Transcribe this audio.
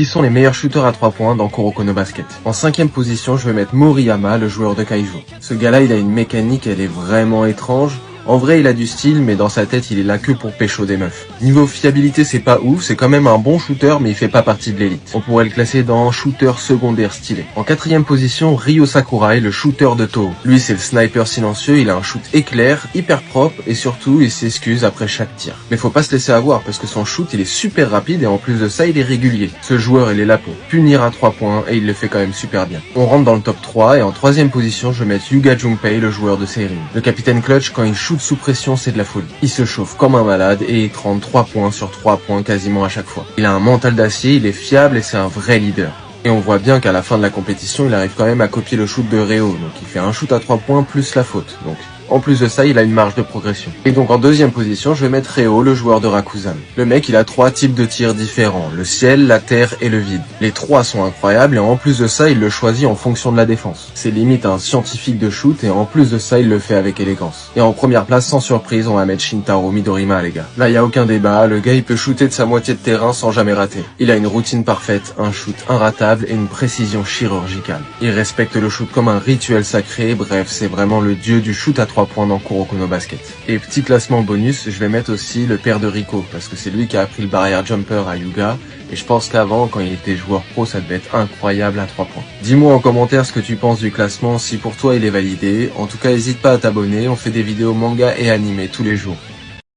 Qui sont les meilleurs shooters à 3 points dans Kuroko no Basket. En 5ème position, je vais mettre Moriyama, le joueur de Kaiju. Ce gars-là, il a une mécanique, elle est vraiment étrange. En vrai, il a du style, mais dans sa tête, il est là que pour pécho des meufs. Niveau fiabilité, c'est pas ouf, c'est quand même un bon shooter, mais il fait pas partie de l'élite. On pourrait le classer dans shooter secondaire stylé. En 4ème position, Ryo Sakurai, le shooter de Toho. Lui, c'est le sniper silencieux, il a un shoot éclair, hyper propre, et surtout, il s'excuse après chaque tir. Mais faut pas se laisser avoir, parce que son shoot, il est super rapide, et en plus de ça, il est régulier. Ce joueur, il est là pour punir à 3 points, et il le fait quand même super bien. On rentre dans le top 3, et en 3ème position, je vais mettre Yuga Junpei, le joueur de Seirin. Le capitaine clutch, quand il shoot sous pression, c'est de la folie. Il se chauffe comme un malade et il trempe 3 points sur 3 points quasiment à chaque fois. Il a un mental d'acier, il est fiable et c'est un vrai leader. Et on voit bien qu'à la fin de la compétition, il arrive quand même à copier le shoot de Reo, donc il fait un shoot à 3 points plus la faute. Donc en plus de ça, il a une marge de progression. Et donc en 2ème position, je vais mettre Reo, le joueur de Rakuzan. Le mec, il a 3 types de tirs différents, le ciel, la terre et le vide. Les 3 sont incroyables et en plus de ça, il le choisit en fonction de la défense. C'est limite un scientifique de shoot et en plus de ça, il le fait avec élégance. Et en première place, sans surprise, on va mettre Shintaro Midorima, les gars. Là, y a aucun débat, le gars, il peut shooter de sa moitié de terrain sans jamais rater. Il a une routine parfaite, un shoot inratable et une précision chirurgicale. Il respecte le shoot comme un rituel sacré, bref, c'est vraiment le dieu du shoot à 3 points dans Kuroko no Basket. Et petit classement bonus, je vais mettre aussi le père de Rico, parce que c'est lui qui a appris le barrière jumper à Yuga, et je pense qu'avant, quand il était joueur pro, ça devait être incroyable à 3 points. Dis-moi en commentaire ce que tu penses du classement, si pour toi il est validé. En tout cas, n'hésite pas à t'abonner, on fait des vidéos manga et animés tous les jours.